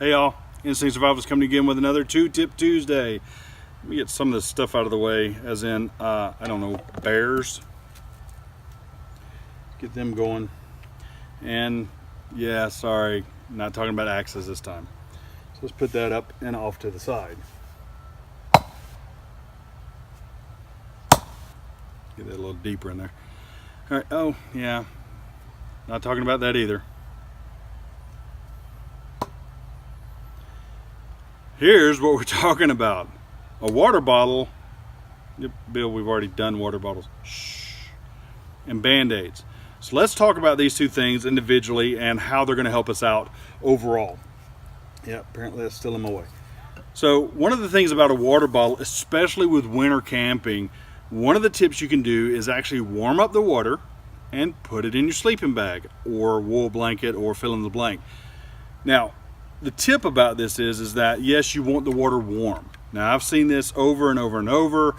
Hey y'all, Instinct Survival's coming again with another 2-Tip Tuesday. Let me get some of this stuff out of the way, as in, I don't know, bears. Get them going. And yeah, sorry, not talking about axes this time. So let's put that up and off to the side. Get that a little deeper in there. All right, oh yeah, not talking about that either. Here's what we're talking about. A water bottle. Yep, Bill, we've already done water bottles. Shh. And BandAids. So let's talk about these two things individually and how they're going to help us out overall. Yeah, apparently that's still in my way. So one of the things about a water bottle, especially with winter camping, one of the tips you can do is actually warm up the water and put it in your sleeping bag or wool blanket or fill in the blank. Now, the tip about this is that yes, you want the water warm. Now I've seen this over and over and over.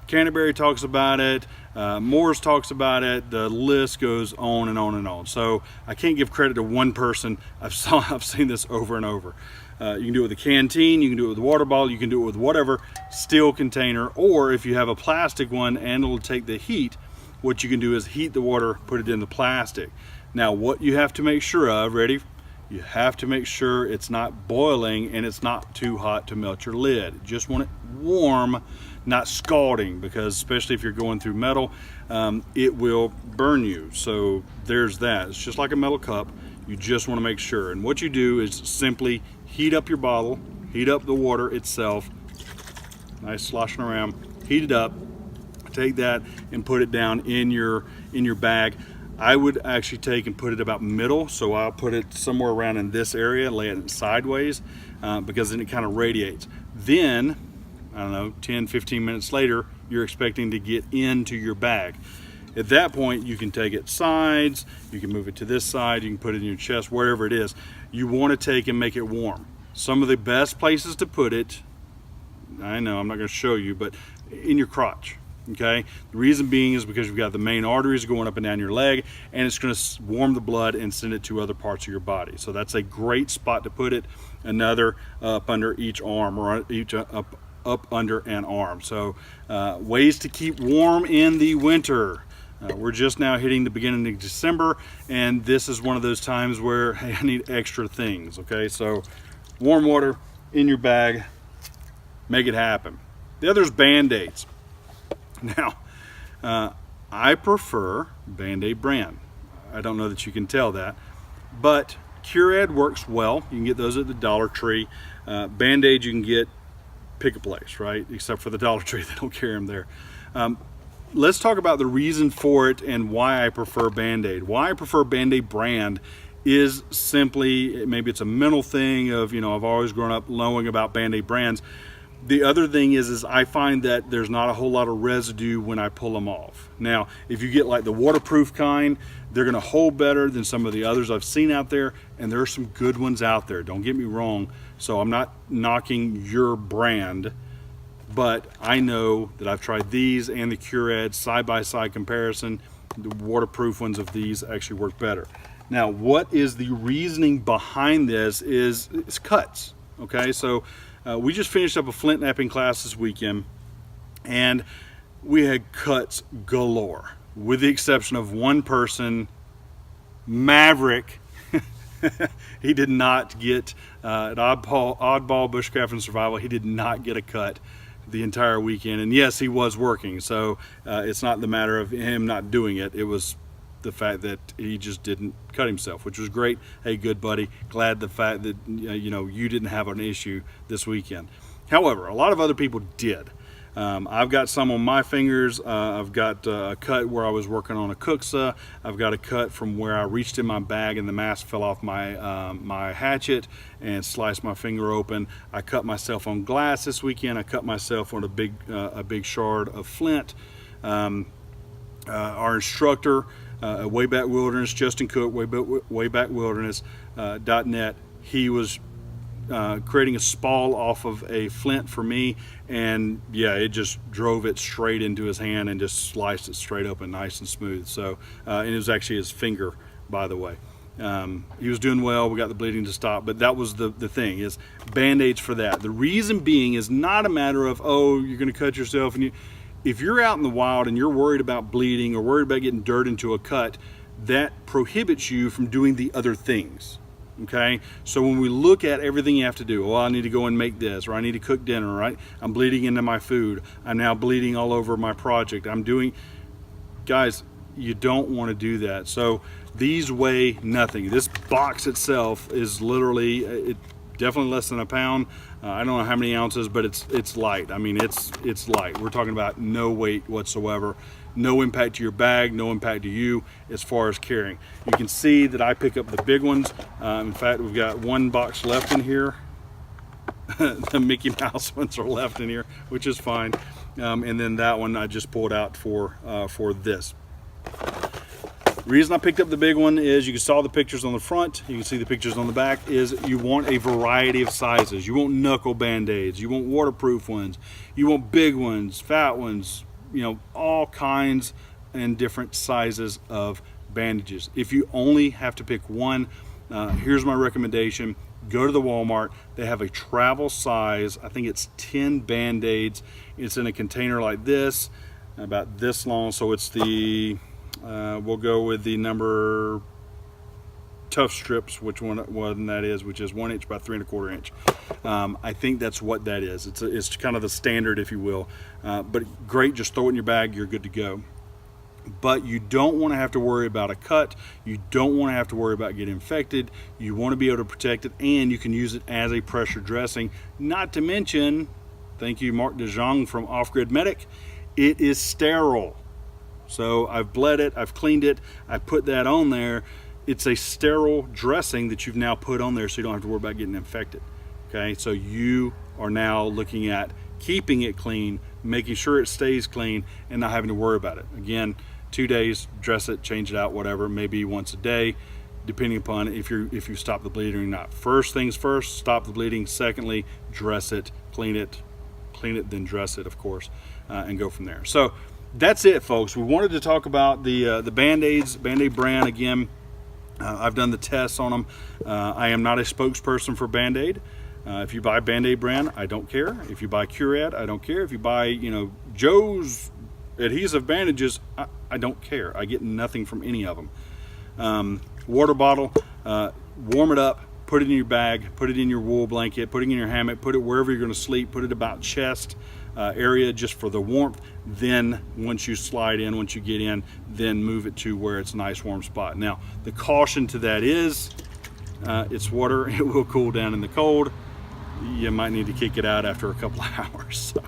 Canterbury talks about it, Moore's talks about it, the list goes on and on and on. So I can't give credit to one person. I've seen this over and over. You can do it with a canteen, you can do it with a water bottle, you can do it with whatever steel container, or if you have a plastic one and it'll take the heat, what you can do is heat the water, put it in the plastic. Now what you have to make sure of, ready? You have to make sure it's not boiling and it's not too hot to melt your lid. You just want it warm, not scalding, because especially if you're going through metal, it will burn you. So there's that. It's just like a metal cup. You just want to make sure. And what you do is simply heat up your bottle, heat up the water itself, nice sloshing around, heat it up, take that and put it down in your bag. I would actually take and put it about middle, so I'll put it somewhere around in this area, lay it sideways, because then it kind of radiates. Then, I don't know, 10-15 minutes later, you're expecting to get into your bag. At that point, you can take it sides, you can move it to this side, you can put it in your chest, wherever it is. You want to take and make it warm. Some of the best places to put it, I know I'm not going to show you, but in your crotch. Okay, the reason being is because you've got the main arteries going up and down your leg, and it's going to warm the blood and send it to other parts of your body. So that's a great spot to put it. Another up under each arm, or each up under an arm. So ways to keep warm in the winter. We're just now hitting the beginning of December, and this is one of those times where, hey, I need extra things. Okay, so warm water in your bag, make it happen. The other is BandAids. Now, I prefer BandAid brand. I don't know that you can tell that, but Curad works well. You can get those at the Dollar Tree. BandAid you can get pick a place, right? Except for the Dollar Tree, they don't carry them there. Let's talk about the reason for it and why I prefer BandAid. Why I prefer BandAid brand is simply, maybe it's a mental thing of, you know, I've always grown up knowing about BandAid brands. The other thing is I find that there's not a whole lot of residue when I pull them off. Now, if you get like the waterproof kind, they're going to hold better than some of the others I've seen out there, and there are some good ones out there. Don't get me wrong. So I'm not knocking your brand, but I know that I've tried these and the Curad side-by-side comparison. The waterproof ones of these actually work better. Now, what is the reasoning behind this is it's cuts. Okay, so we just finished up a flint knapping class this weekend, and we had cuts galore, with the exception of one person, Maverick. He did not get, at Oddball Bushcraft and Survival, he did not get a cut the entire weekend. And yes, he was working, so it's not the matter of him not doing it. It was the fact that he just didn't cut himself, which was great. Hey, good buddy, glad the fact that you know, you didn't have an issue this weekend. However, a lot of other people did. I've got some on my fingers. I've got a cut where I was working on a cooksa. I've got a cut from where I reached in my bag and the mask fell off my my hatchet and sliced my finger open. I cut myself on glass this weekend. I cut myself on a big shard of flint. Our instructor, Wayback Wilderness, Justin Cook, waybackwilderness.net, he was creating a spall off of a flint for me, and yeah, it just drove it straight into his hand and just sliced it straight open nice and smooth. So and it was actually his finger, by the way. He was doing well. We got the bleeding to stop, but that was the thing, is Band-Aids for that. The reason being is not a matter of, oh, you're going to cut yourself. And if you're out in the wild and you're worried about bleeding or worried about getting dirt into a cut, that prohibits you from doing the other things. Okay, so when we look at everything you have to do, well, I need to go and make this, or I need to cook dinner, right? I'm bleeding into my food. I'm now bleeding all over my project. Guys, you don't want to do that. So these weigh nothing. This box itself is literally, definitely less than a pound. I don't know how many ounces, but it's light. I mean, it's light. We're talking about no weight whatsoever. No impact to your bag, no impact to you as far as carrying. You can see that I pick up the big ones. In fact, we've got one box left in here. The Mickey Mouse ones are left in here, which is fine. And then that one I just pulled out for this. The reason I picked up the big one is you saw the pictures on the front, you can see the pictures on the back, is you want a variety of sizes. You want knuckle Band-Aids, you want waterproof ones, you want big ones, fat ones, you know, all kinds and different sizes of bandages. If you only have to pick one, here's my recommendation. Go to the Walmart. They have a travel size, I think it's 10 Band-Aids. It's in a container like this, about this long. So it's the, we'll go with the number Tough Strips, which one that is, which is 1 inch by 3 1/4 inch. I think that's what that is. It's kind of the standard, if you will. But great, just throw it in your bag, you're good to go. But you don't want to have to worry about a cut. You don't want to have to worry about getting infected. You want to be able to protect it, and you can use it as a pressure dressing. Not to mention, thank you, Mark DeJong from Off Grid Medic, it is sterile. So I've bled it, I've cleaned it, I put that on there. It's a sterile dressing that you've now put on there, so you don't have to worry about getting infected. Okay, so you are now looking at keeping it clean, making sure it stays clean, and not having to worry about it. Again, 2 days, dress it, change it out, whatever, maybe once a day, depending upon if you stop the bleeding or not. First things first, stop the bleeding. Secondly, dress it, clean it, then dress it, of course, and go from there. So that's it, folks. We wanted to talk about the Band-Aids, Band-Aid brand again. I've done the tests on them. I am not a spokesperson for Band-Aid. If you buy Band-Aid brand, I don't care. If you buy Curad, I don't care. If you buy, you know, Joe's adhesive bandages, I don't care. I get nothing from any of them. Water bottle, warm it up, put it in your bag, put it in your wool blanket, put it in your hammock, put it wherever you're going to sleep, put it about chest area just for the warmth. Then once you slide in, once you get in, then move it to where it's a nice warm spot. Now, the caution to that is it's water. It will cool down in the cold. You might need to kick it out after a couple of hours. So,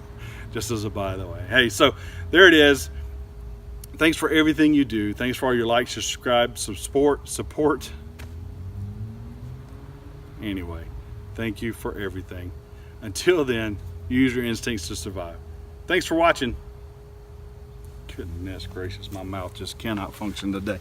just as a by the way. Hey, so there it is. Thanks for everything you do. Thanks for all your likes, subscribe, support. Anyway, thank you for everything. Until then, use your instincts to survive. Thanks for watching. Goodness gracious, my mouth just cannot function today.